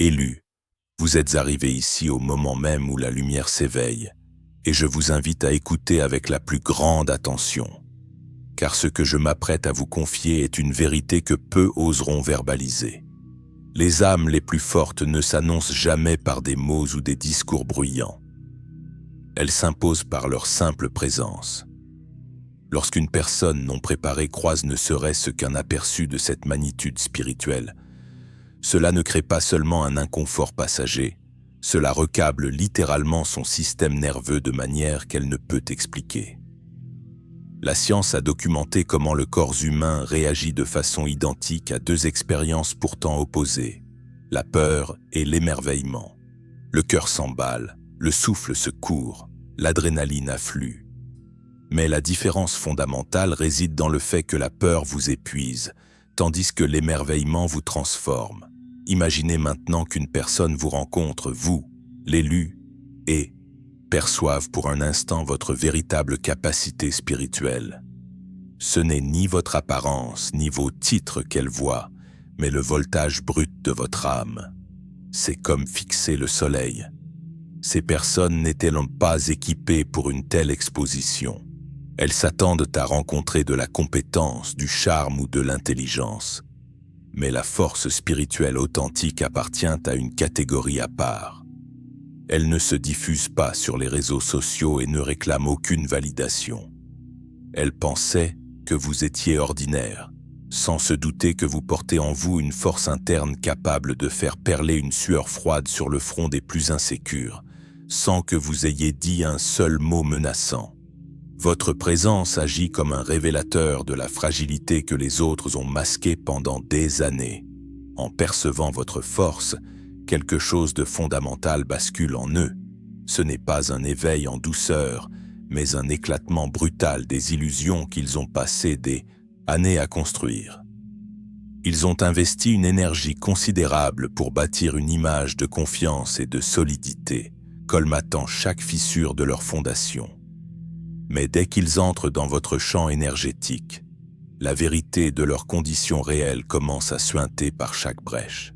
Élu, vous êtes arrivé ici au moment même où la lumière s'éveille, et je vous invite à écouter avec la plus grande attention, car ce que je m'apprête à vous confier est une vérité que peu oseront verbaliser. Les âmes les plus fortes ne s'annoncent jamais par des mots ou des discours bruyants. Elles s'imposent par leur simple présence. Lorsqu'une personne non préparée croise ne serait-ce qu'un aperçu de cette magnitude spirituelle, cela ne crée pas seulement un inconfort passager, cela recable littéralement son système nerveux de manière qu'elle ne peut expliquer. La science a documenté comment le corps humain réagit de façon identique à deux expériences pourtant opposées, la peur et l'émerveillement. Le cœur s'emballe, le souffle se court, l'adrénaline afflue. Mais la différence fondamentale réside dans le fait que la peur vous épuise, tandis que l'émerveillement vous transforme. Imaginez maintenant qu'une personne vous rencontre, vous, l'élu, et perçoive pour un instant votre véritable capacité spirituelle. Ce n'est ni votre apparence, ni vos titres qu'elle voit, mais le voltage brut de votre âme. C'est comme fixer le soleil. Ces personnes n'étaient-elles pas équipées pour une telle exposition? Elles s'attendent à rencontrer de la compétence, du charme ou de l'intelligence. Mais la force spirituelle authentique appartient à une catégorie à part. Elle ne se diffuse pas sur les réseaux sociaux et ne réclame aucune validation. Elle pensait que vous étiez ordinaire, sans se douter que vous portez en vous une force interne capable de faire perler une sueur froide sur le front des plus insécures, sans que vous ayez dit un seul mot menaçant. Votre présence agit comme un révélateur de la fragilité que les autres ont masquée pendant des années. En percevant votre force, quelque chose de fondamental bascule en eux. Ce n'est pas un éveil en douceur, mais un éclatement brutal des illusions qu'ils ont passé des années à construire. Ils ont investi une énergie considérable pour bâtir une image de confiance et de solidité, colmatant chaque fissure de leur fondation. Mais dès qu'ils entrent dans votre champ énergétique, la vérité de leurs conditions réelles commence à suinter par chaque brèche.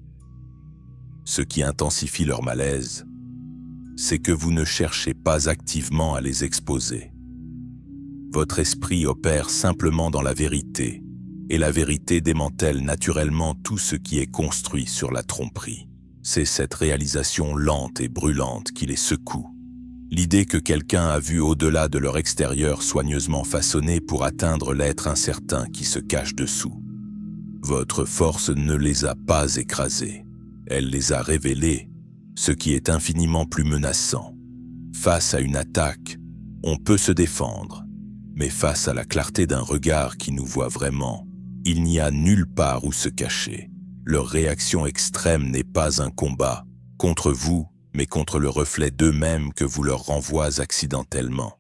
Ce qui intensifie leur malaise, c'est que vous ne cherchez pas activement à les exposer. Votre esprit opère simplement dans la vérité, et la vérité démantèle naturellement tout ce qui est construit sur la tromperie. C'est cette réalisation lente et brûlante qui les secoue. L'idée que quelqu'un a vu au-delà de leur extérieur soigneusement façonné pour atteindre l'être incertain qui se cache dessous. Votre force ne les a pas écrasés, elle les a révélés, ce qui est infiniment plus menaçant. Face à une attaque, on peut se défendre, mais face à la clarté d'un regard qui nous voit vraiment, il n'y a nulle part où se cacher. Leur réaction extrême n'est pas un combat contre vous, mais contre le reflet d'eux-mêmes que vous leur renvoyez accidentellement.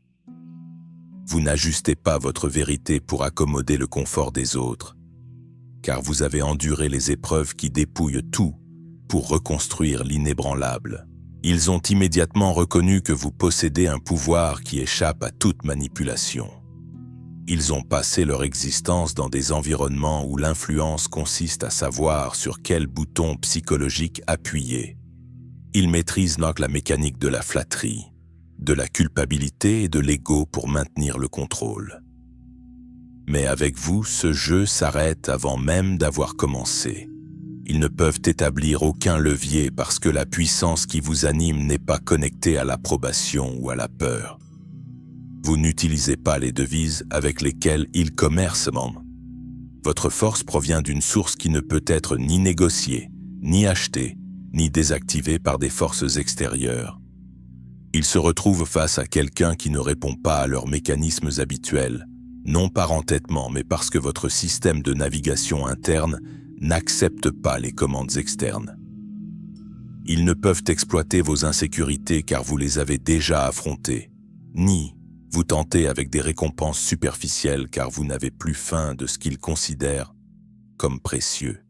Vous n'ajustez pas votre vérité pour accommoder le confort des autres, car vous avez enduré les épreuves qui dépouillent tout pour reconstruire l'inébranlable. Ils ont immédiatement reconnu que vous possédez un pouvoir qui échappe à toute manipulation. Ils ont passé leur existence dans des environnements où l'influence consiste à savoir sur quel bouton psychologique appuyer. Ils maîtrisent donc la mécanique de la flatterie, de la culpabilité et de l'ego pour maintenir le contrôle. Mais avec vous, ce jeu s'arrête avant même d'avoir commencé. Ils ne peuvent établir aucun levier parce que la puissance qui vous anime n'est pas connectée à l'approbation ou à la peur. Vous n'utilisez pas les devises avec lesquelles ils commercent. Votre force provient d'une source qui ne peut être ni négociée, ni achetée, ni désactivée par des forces extérieures. Ils se retrouvent face à quelqu'un qui ne répond pas à leurs mécanismes habituels, non par entêtement, mais parce que votre système de navigation interne n'accepte pas les commandes externes. Ils ne peuvent exploiter vos insécurités car vous les avez déjà affrontées, ni vous tenter avec des récompenses superficielles car vous n'avez plus faim de ce qu'ils considèrent comme précieux.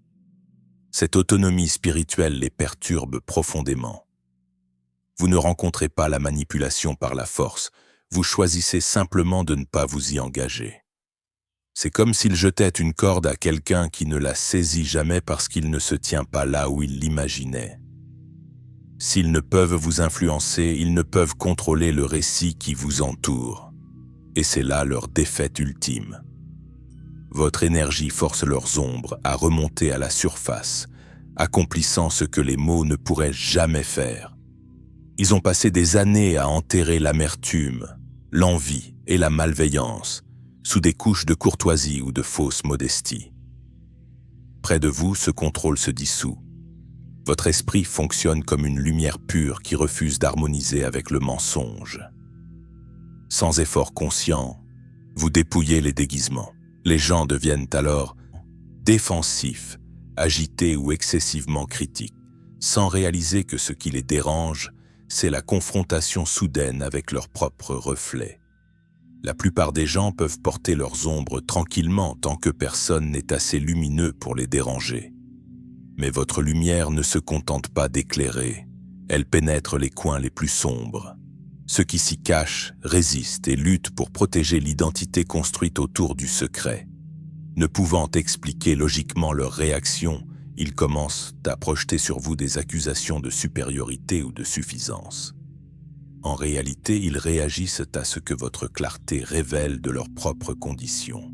Cette autonomie spirituelle les perturbe profondément. Vous ne rencontrez pas la manipulation par la force, vous choisissez simplement de ne pas vous y engager. C'est comme s'ils jetaient une corde à quelqu'un qui ne la saisit jamais parce qu'il ne se tient pas là où il l'imaginait. S'ils ne peuvent vous influencer, ils ne peuvent contrôler le récit qui vous entoure. Et c'est là leur défaite ultime. Votre énergie force leurs ombres à remonter à la surface, accomplissant ce que les mots ne pourraient jamais faire. Ils ont passé des années à enterrer l'amertume, l'envie et la malveillance sous des couches de courtoisie ou de fausse modestie. Près de vous, ce contrôle se dissout. Votre esprit fonctionne comme une lumière pure qui refuse d'harmoniser avec le mensonge. Sans effort conscient, vous dépouillez les déguisements. Les gens deviennent alors défensifs, agités ou excessivement critiques, sans réaliser que ce qui les dérange, c'est la confrontation soudaine avec leur propre reflet. La plupart des gens peuvent porter leurs ombres tranquillement tant que personne n'est assez lumineux pour les déranger. Mais votre lumière ne se contente pas d'éclairer, elle pénètre les coins les plus sombres. Ceux qui s'y cachent résistent et luttent pour protéger l'identité construite autour du secret. Ne pouvant expliquer logiquement leurs réactions, ils commencent à projeter sur vous des accusations de supériorité ou de suffisance. En réalité, ils réagissent à ce que votre clarté révèle de leurs propres conditions.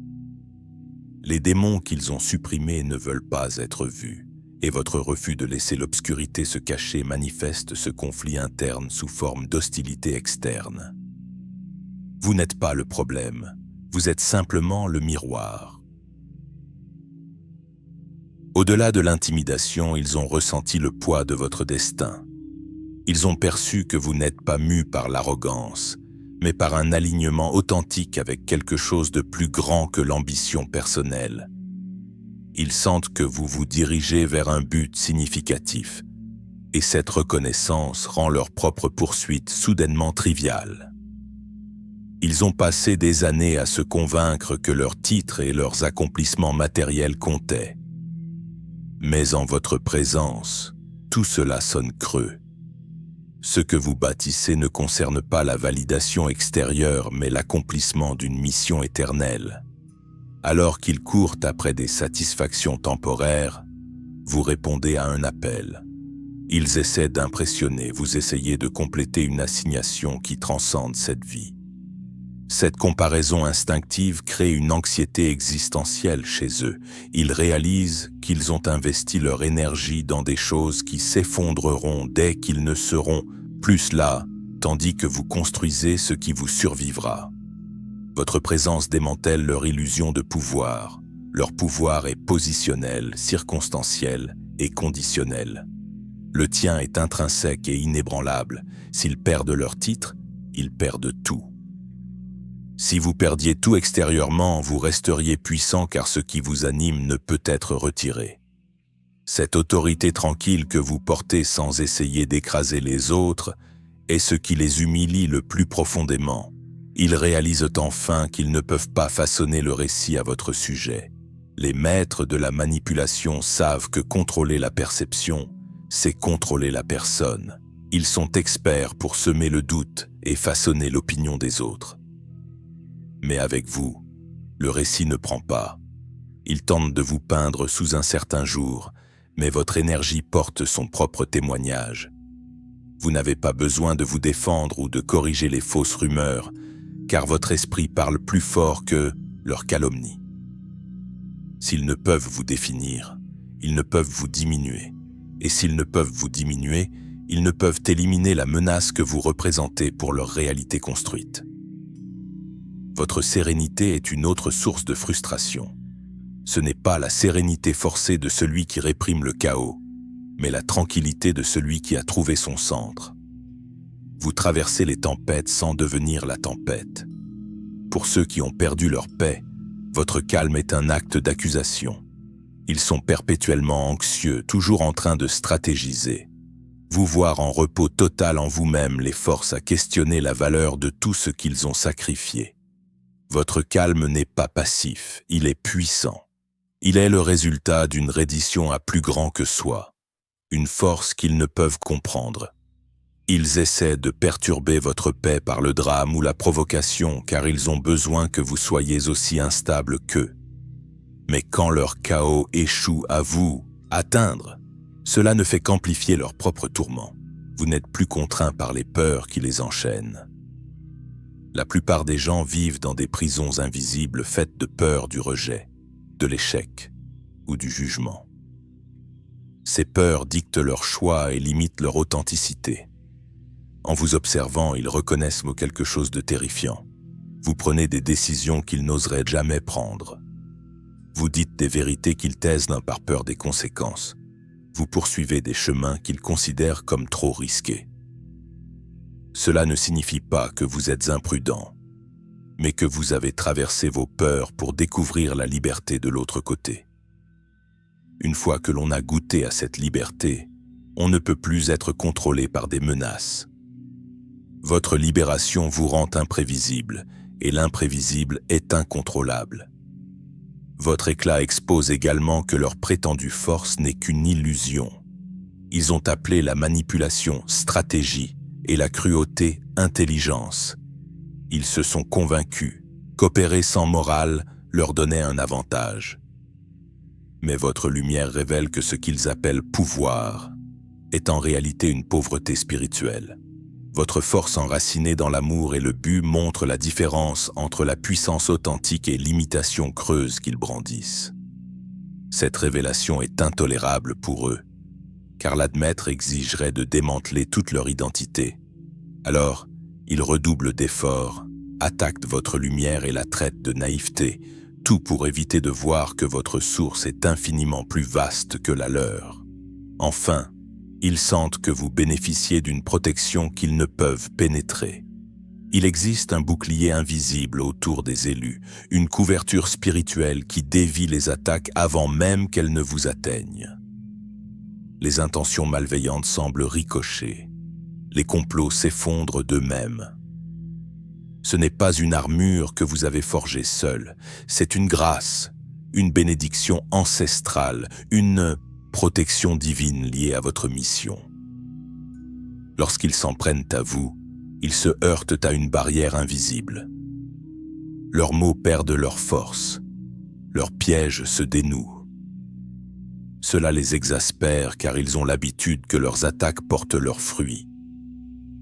Les démons qu'ils ont supprimés ne veulent pas être vus, et votre refus de laisser l'obscurité se cacher manifeste ce conflit interne sous forme d'hostilité externe. Vous n'êtes pas le problème, vous êtes simplement le miroir. Au-delà de l'intimidation, ils ont ressenti le poids de votre destin. Ils ont perçu que vous n'êtes pas mû par l'arrogance, mais par un alignement authentique avec quelque chose de plus grand que l'ambition personnelle. Ils sentent que vous vous dirigez vers un but significatif, et cette reconnaissance rend leur propre poursuite soudainement triviale. Ils ont passé des années à se convaincre que leurs titres et leurs accomplissements matériels comptaient. Mais en votre présence, tout cela sonne creux. Ce que vous bâtissez ne concerne pas la validation extérieure, mais l'accomplissement d'une mission éternelle. Alors qu'ils courent après des satisfactions temporaires, vous répondez à un appel. Ils essaient d'impressionner, vous essayez de compléter une assignation qui transcende cette vie. Cette comparaison instinctive crée une anxiété existentielle chez eux. Ils réalisent qu'ils ont investi leur énergie dans des choses qui s'effondreront dès qu'ils ne seront plus là, tandis que vous construisez ce qui vous survivra. Votre présence démantèle leur illusion de pouvoir. Leur pouvoir est positionnel, circonstanciel et conditionnel. Le tien est intrinsèque et inébranlable. S'ils perdent leur titre, ils perdent tout. Si vous perdiez tout extérieurement, vous resteriez puissant car ce qui vous anime ne peut être retiré. Cette autorité tranquille que vous portez sans essayer d'écraser les autres est ce qui les humilie le plus profondément. Ils réalisent enfin qu'ils ne peuvent pas façonner le récit à votre sujet. Les maîtres de la manipulation savent que contrôler la perception, c'est contrôler la personne. Ils sont experts pour semer le doute et façonner l'opinion des autres. Mais avec vous, le récit ne prend pas. Ils tentent de vous peindre sous un certain jour, mais votre énergie porte son propre témoignage. Vous n'avez pas besoin de vous défendre ou de corriger les fausses rumeurs, car votre esprit parle plus fort que leur calomnie. S'ils ne peuvent vous définir, ils ne peuvent vous diminuer. Et s'ils ne peuvent vous diminuer, ils ne peuvent éliminer la menace que vous représentez pour leur réalité construite. Votre sérénité est une autre source de frustration. Ce n'est pas la sérénité forcée de celui qui réprime le chaos, mais la tranquillité de celui qui a trouvé son centre. Vous traversez les tempêtes sans devenir la tempête. Pour ceux qui ont perdu leur paix, votre calme est un acte d'accusation. Ils sont perpétuellement anxieux, toujours en train de stratégiser. Vous voir en repos total en vous-même les force à questionner la valeur de tout ce qu'ils ont sacrifié. Votre calme n'est pas passif, il est puissant. Il est le résultat d'une reddition à plus grand que soi, une force qu'ils ne peuvent comprendre. Ils essaient de perturber votre paix par le drame ou la provocation car ils ont besoin que vous soyez aussi instable qu'eux. Mais quand leur chaos échoue à vous atteindre, cela ne fait qu'amplifier leur propre tourment. Vous n'êtes plus contraint par les peurs qui les enchaînent. La plupart des gens vivent dans des prisons invisibles faites de peur du rejet, de l'échec ou du jugement. Ces peurs dictent leurs choix et limitent leur authenticité. En vous observant, ils reconnaissent quelque chose de terrifiant. Vous prenez des décisions qu'ils n'oseraient jamais prendre. Vous dites des vérités qu'ils taisent par peur des conséquences. Vous poursuivez des chemins qu'ils considèrent comme trop risqués. Cela ne signifie pas que vous êtes imprudent, mais que vous avez traversé vos peurs pour découvrir la liberté de l'autre côté. Une fois que l'on a goûté à cette liberté, on ne peut plus être contrôlé par des menaces. Votre libération vous rend imprévisible, et l'imprévisible est incontrôlable. Votre éclat expose également que leur prétendue force n'est qu'une illusion. Ils ont appelé la manipulation stratégie et la cruauté intelligence. Ils se sont convaincus qu'opérer sans morale leur donnait un avantage. Mais votre lumière révèle que ce qu'ils appellent pouvoir est en réalité une pauvreté spirituelle. Votre force enracinée dans l'amour et le but montre la différence entre la puissance authentique et l'imitation creuse qu'ils brandissent. Cette révélation est intolérable pour eux, car l'admettre exigerait de démanteler toute leur identité. Alors, ils redoublent d'efforts, attaquent votre lumière et la traitent de naïveté, tout pour éviter de voir que votre source est infiniment plus vaste que la leur. Enfin, ils sentent que vous bénéficiez d'une protection qu'ils ne peuvent pénétrer. Il existe un bouclier invisible autour des élus, une couverture spirituelle qui dévie les attaques avant même qu'elles ne vous atteignent. Les intentions malveillantes semblent ricocher. Les complots s'effondrent d'eux-mêmes. Ce n'est pas une armure que vous avez forgée seule, c'est une grâce, une bénédiction ancestrale, une protection divine liée à votre mission. Lorsqu'ils s'en prennent à vous, ils se heurtent à une barrière invisible. Leurs mots perdent leur force, leurs pièges se dénouent. Cela les exaspère car ils ont l'habitude que leurs attaques portent leurs fruits.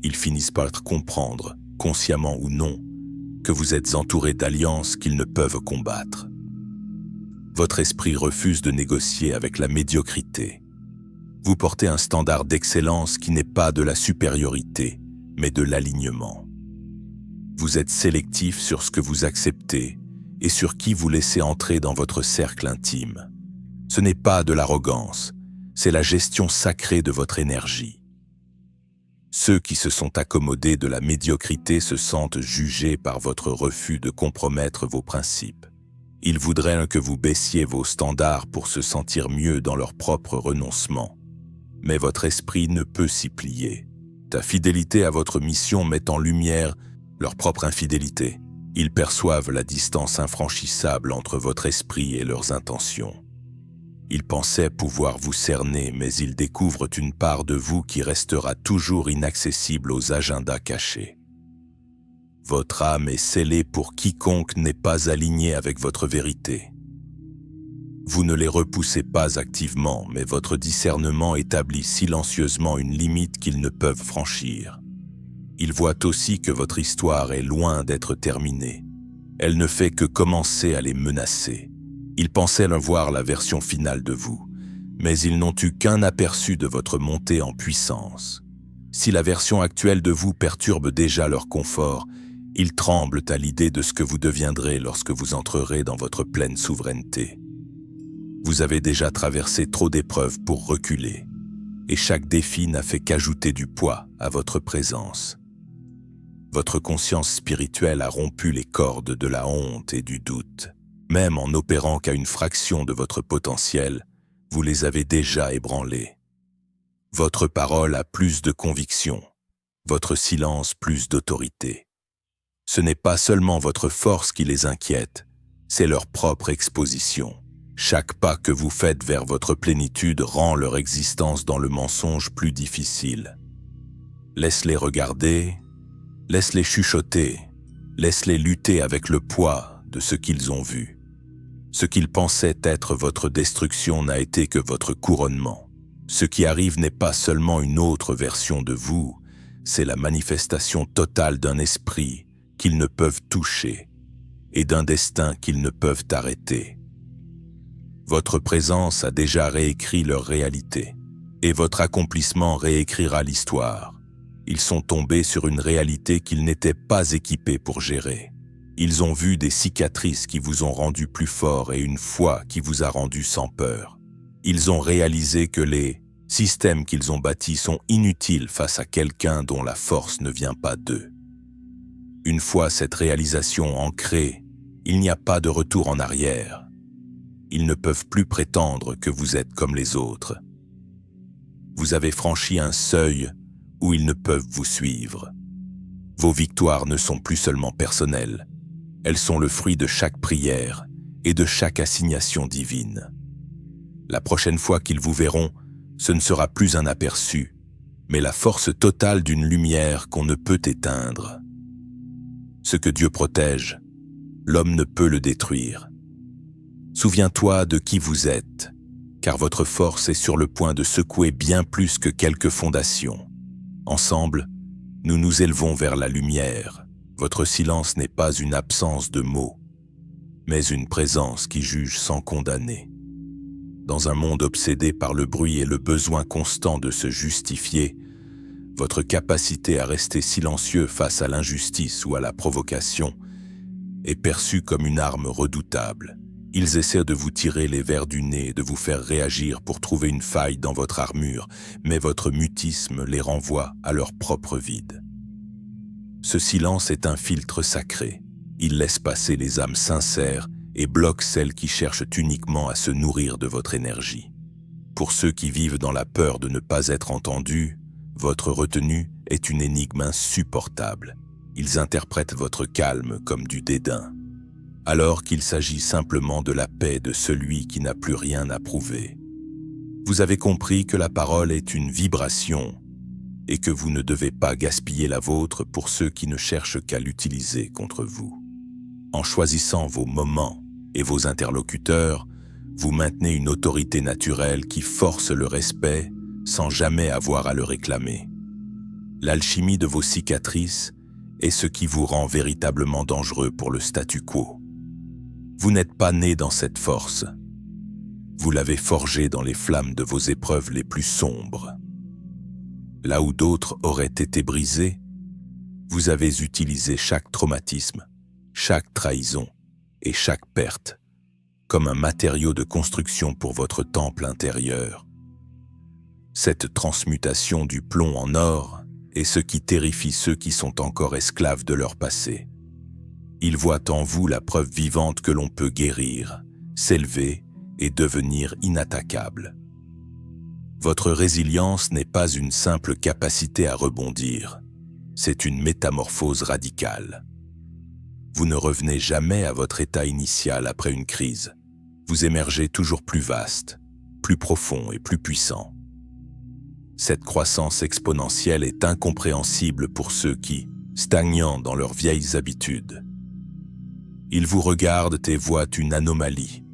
Ils finissent par comprendre, consciemment ou non, que vous êtes entouré d'alliances qu'ils ne peuvent combattre. Votre esprit refuse de négocier avec la médiocrité. Vous portez un standard d'excellence qui n'est pas de la supériorité, mais de l'alignement. Vous êtes sélectif sur ce que vous acceptez et sur qui vous laissez entrer dans votre cercle intime. Ce n'est pas de l'arrogance, c'est la gestion sacrée de votre énergie. Ceux qui se sont accommodés de la médiocrité se sentent jugés par votre refus de compromettre vos principes. Ils voudraient que vous baissiez vos standards pour se sentir mieux dans leur propre renoncement. Mais votre esprit ne peut s'y plier. Ta fidélité à votre mission met en lumière leur propre infidélité. Ils perçoivent la distance infranchissable entre votre esprit et leurs intentions. Ils pensaient pouvoir vous cerner, mais ils découvrent une part de vous qui restera toujours inaccessible aux agendas cachés. Votre âme est scellée pour quiconque n'est pas aligné avec votre vérité. Vous ne les repoussez pas activement, mais votre discernement établit silencieusement une limite qu'ils ne peuvent franchir. Ils voient aussi que votre histoire est loin d'être terminée. Elle ne fait que commencer à les menacer. Ils pensaient voir la version finale de vous, mais ils n'ont eu qu'un aperçu de votre montée en puissance. Si la version actuelle de vous perturbe déjà leur confort, ils tremblent à l'idée de ce que vous deviendrez lorsque vous entrerez dans votre pleine souveraineté. Vous avez déjà traversé trop d'épreuves pour reculer, et chaque défi n'a fait qu'ajouter du poids à votre présence. Votre conscience spirituelle a rompu les cordes de la honte et du doute. Même en n'opérant qu'à une fraction de votre potentiel, vous les avez déjà ébranlés. Votre parole a plus de conviction, votre silence plus d'autorité. Ce n'est pas seulement votre force qui les inquiète, c'est leur propre exposition. Chaque pas que vous faites vers votre plénitude rend leur existence dans le mensonge plus difficile. Laisse-les regarder, laisse-les chuchoter, laisse-les lutter avec le poids de ce qu'ils ont vu. Ce qu'ils pensaient être votre destruction n'a été que votre couronnement. Ce qui arrive n'est pas seulement une autre version de vous, c'est la manifestation totale d'un esprit qu'ils ne peuvent toucher et d'un destin qu'ils ne peuvent arrêter. Votre présence a déjà réécrit leur réalité, et votre accomplissement réécrira l'histoire. Ils sont tombés sur une réalité qu'ils n'étaient pas équipés pour gérer. Ils ont vu des cicatrices qui vous ont rendu plus fort et une foi qui vous a rendu sans peur. Ils ont réalisé que les systèmes qu'ils ont bâtis sont inutiles face à quelqu'un dont la force ne vient pas d'eux. Une fois cette réalisation ancrée, il n'y a pas de retour en arrière. Ils ne peuvent plus prétendre que vous êtes comme les autres. Vous avez franchi un seuil où ils ne peuvent vous suivre. Vos victoires ne sont plus seulement personnelles, elles sont le fruit de chaque prière et de chaque assignation divine. La prochaine fois qu'ils vous verront, ce ne sera plus un aperçu, mais la force totale d'une lumière qu'on ne peut éteindre. Ce que Dieu protège, l'homme ne peut le détruire. Souviens-toi de qui vous êtes, car votre force est sur le point de secouer bien plus que quelques fondations. Ensemble, nous nous élevons vers la lumière. Votre silence n'est pas une absence de mots, mais une présence qui juge sans condamner. Dans un monde obsédé par le bruit et le besoin constant de se justifier, votre capacité à rester silencieux face à l'injustice ou à la provocation est perçue comme une arme redoutable. Ils essaient de vous tirer les vers du nez et de vous faire réagir pour trouver une faille dans votre armure, mais votre mutisme les renvoie à leur propre vide. Ce silence est un filtre sacré. Il laisse passer les âmes sincères et bloque celles qui cherchent uniquement à se nourrir de votre énergie. Pour ceux qui vivent dans la peur de ne pas être entendus, votre retenue est une énigme insupportable. Ils interprètent votre calme comme du dédain, alors qu'il s'agit simplement de la paix de celui qui n'a plus rien à prouver. Vous avez compris que la parole est une vibration et que vous ne devez pas gaspiller la vôtre pour ceux qui ne cherchent qu'à l'utiliser contre vous. En choisissant vos moments et vos interlocuteurs, vous maintenez une autorité naturelle qui force le respect sans jamais avoir à le réclamer. L'alchimie de vos cicatrices est ce qui vous rend véritablement dangereux pour le statu quo. Vous n'êtes pas né dans cette force. Vous l'avez forgée dans les flammes de vos épreuves les plus sombres. Là où d'autres auraient été brisés, vous avez utilisé chaque traumatisme, chaque trahison et chaque perte comme un matériau de construction pour votre temple intérieur. Cette transmutation du plomb en or est ce qui terrifie ceux qui sont encore esclaves de leur passé. Ils voient en vous la preuve vivante que l'on peut guérir, s'élever et devenir inattaquable. Votre résilience n'est pas une simple capacité à rebondir, c'est une métamorphose radicale. Vous ne revenez jamais à votre état initial après une crise. Vous émergez toujours plus vaste, plus profond et plus puissant. Cette croissance exponentielle est incompréhensible pour ceux qui, stagnant dans leurs vieilles habitudes, ils vous regardent et voient une anomalie,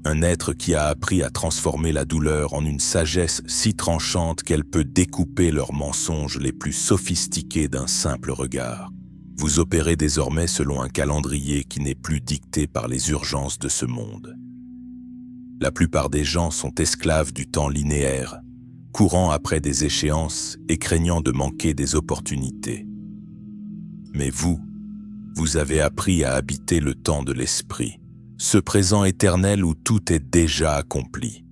un être qui a appris à transformer la douleur en une sagesse si tranchante qu'elle peut découper leurs mensonges les plus sophistiqués d'un simple regard. Vous opérez désormais selon un calendrier qui n'est plus dicté par les urgences de ce monde. La plupart des gens sont esclaves du temps linéaire, courant après des échéances et craignant de manquer des opportunités. Mais vous avez appris à habiter le temps de l'esprit, ce présent éternel où tout est déjà accompli.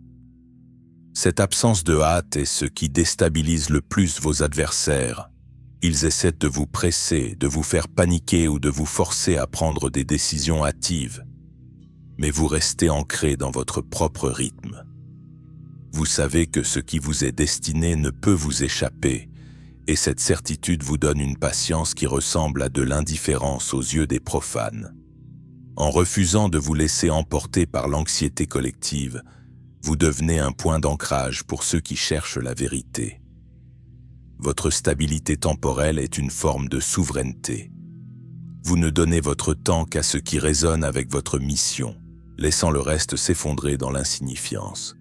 Cette absence de hâte est ce qui déstabilise le plus vos adversaires. Ils essaient de vous presser, de vous faire paniquer ou de vous forcer à prendre des décisions hâtives. Mais vous restez ancré dans votre propre rythme. Vous savez que ce qui vous est destiné ne peut vous échapper, et cette certitude vous donne une patience qui ressemble à de l'indifférence aux yeux des profanes. En refusant de vous laisser emporter par l'anxiété collective, vous devenez un point d'ancrage pour ceux qui cherchent la vérité. Votre stabilité temporelle est une forme de souveraineté. Vous ne donnez votre temps qu'à ce qui résonne avec votre mission, laissant le reste s'effondrer dans l'insignifiance.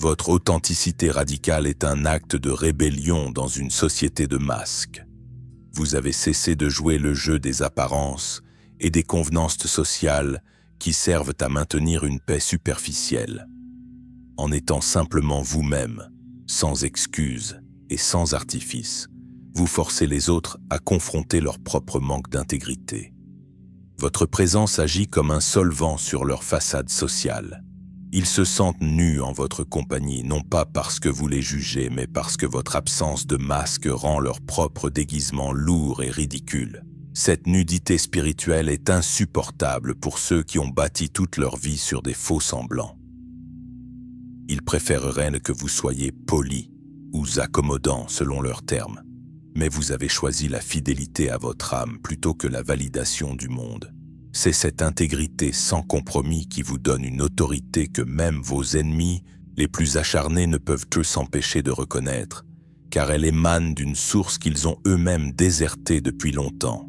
Votre authenticité radicale est un acte de rébellion dans une société de masques. Vous avez cessé de jouer le jeu des apparences et des convenances sociales qui servent à maintenir une paix superficielle. En étant simplement vous-même, sans excuses et sans artifice, vous forcez les autres à confronter leur propre manque d'intégrité. Votre présence agit comme un solvant sur leur façade sociale. Ils se sentent nus en votre compagnie, non pas parce que vous les jugez, mais parce que votre absence de masque rend leur propre déguisement lourd et ridicule. Cette nudité spirituelle est insupportable pour ceux qui ont bâti toute leur vie sur des faux semblants. Ils préféreraient que vous soyez poli ou accommodant selon leurs termes, mais vous avez choisi la fidélité à votre âme plutôt que la validation du monde. C'est cette intégrité sans compromis qui vous donne une autorité que même vos ennemis les plus acharnés ne peuvent s'empêcher de reconnaître, car elle émane d'une source qu'ils ont eux-mêmes désertée depuis longtemps.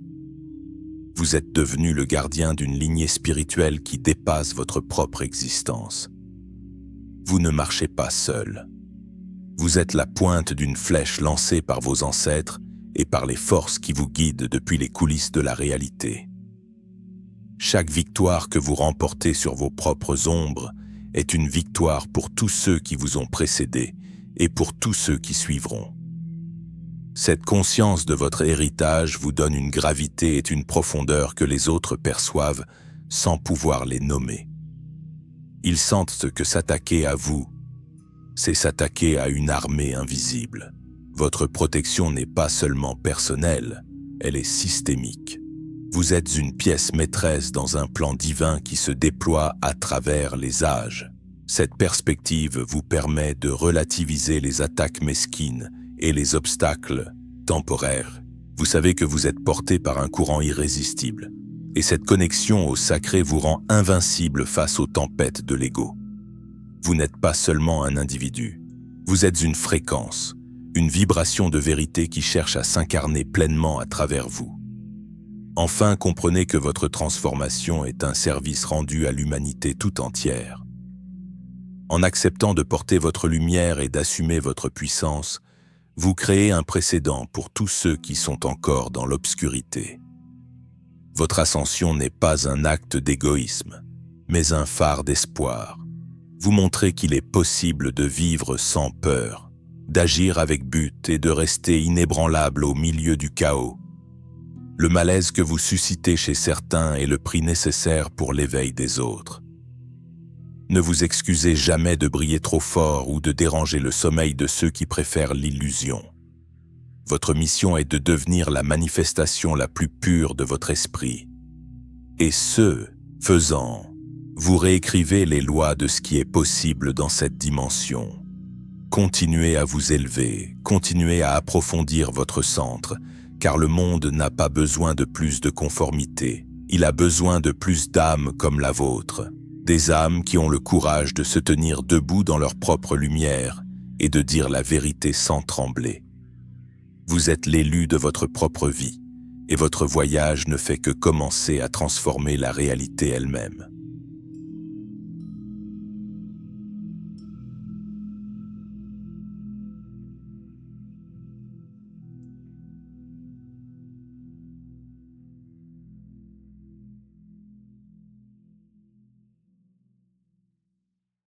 Vous êtes devenu le gardien d'une lignée spirituelle qui dépasse votre propre existence. Vous ne marchez pas seul. Vous êtes la pointe d'une flèche lancée par vos ancêtres et par les forces qui vous guident depuis les coulisses de la réalité. Chaque victoire que vous remportez sur vos propres ombres est une victoire pour tous ceux qui vous ont précédé et pour tous ceux qui suivront. Cette conscience de votre héritage vous donne une gravité et une profondeur que les autres perçoivent sans pouvoir les nommer. Ils sentent que s'attaquer à vous, c'est s'attaquer à une armée invisible. Votre protection n'est pas seulement personnelle, elle est systémique. Vous êtes une pièce maîtresse dans un plan divin qui se déploie à travers les âges. Cette perspective vous permet de relativiser les attaques mesquines et les obstacles temporaires. Vous savez que vous êtes porté par un courant irrésistible, et cette connexion au sacré vous rend invincible face aux tempêtes de l'ego. Vous n'êtes pas seulement un individu, vous êtes une fréquence, une vibration de vérité qui cherche à s'incarner pleinement à travers vous. Enfin, comprenez que votre transformation est un service rendu à l'humanité tout entière. En acceptant de porter votre lumière et d'assumer votre puissance, vous créez un précédent pour tous ceux qui sont encore dans l'obscurité. Votre ascension n'est pas un acte d'égoïsme, mais un phare d'espoir. Vous montrez qu'il est possible de vivre sans peur, d'agir avec but et de rester inébranlable au milieu du chaos. Le malaise que vous suscitez chez certains est le prix nécessaire pour l'éveil des autres. Ne vous excusez jamais de briller trop fort ou de déranger le sommeil de ceux qui préfèrent l'illusion. Votre mission est de devenir la manifestation la plus pure de votre esprit. Et ce faisant, vous réécrivez les lois de ce qui est possible dans cette dimension. Continuez à vous élever, continuez à approfondir votre centre, car le monde n'a pas besoin de plus de conformité. Il a besoin de plus d'âmes comme la vôtre. Des âmes qui ont le courage de se tenir debout dans leur propre lumière et de dire la vérité sans trembler. Vous êtes l'élu de votre propre vie, et votre voyage ne fait que commencer à transformer la réalité elle-même.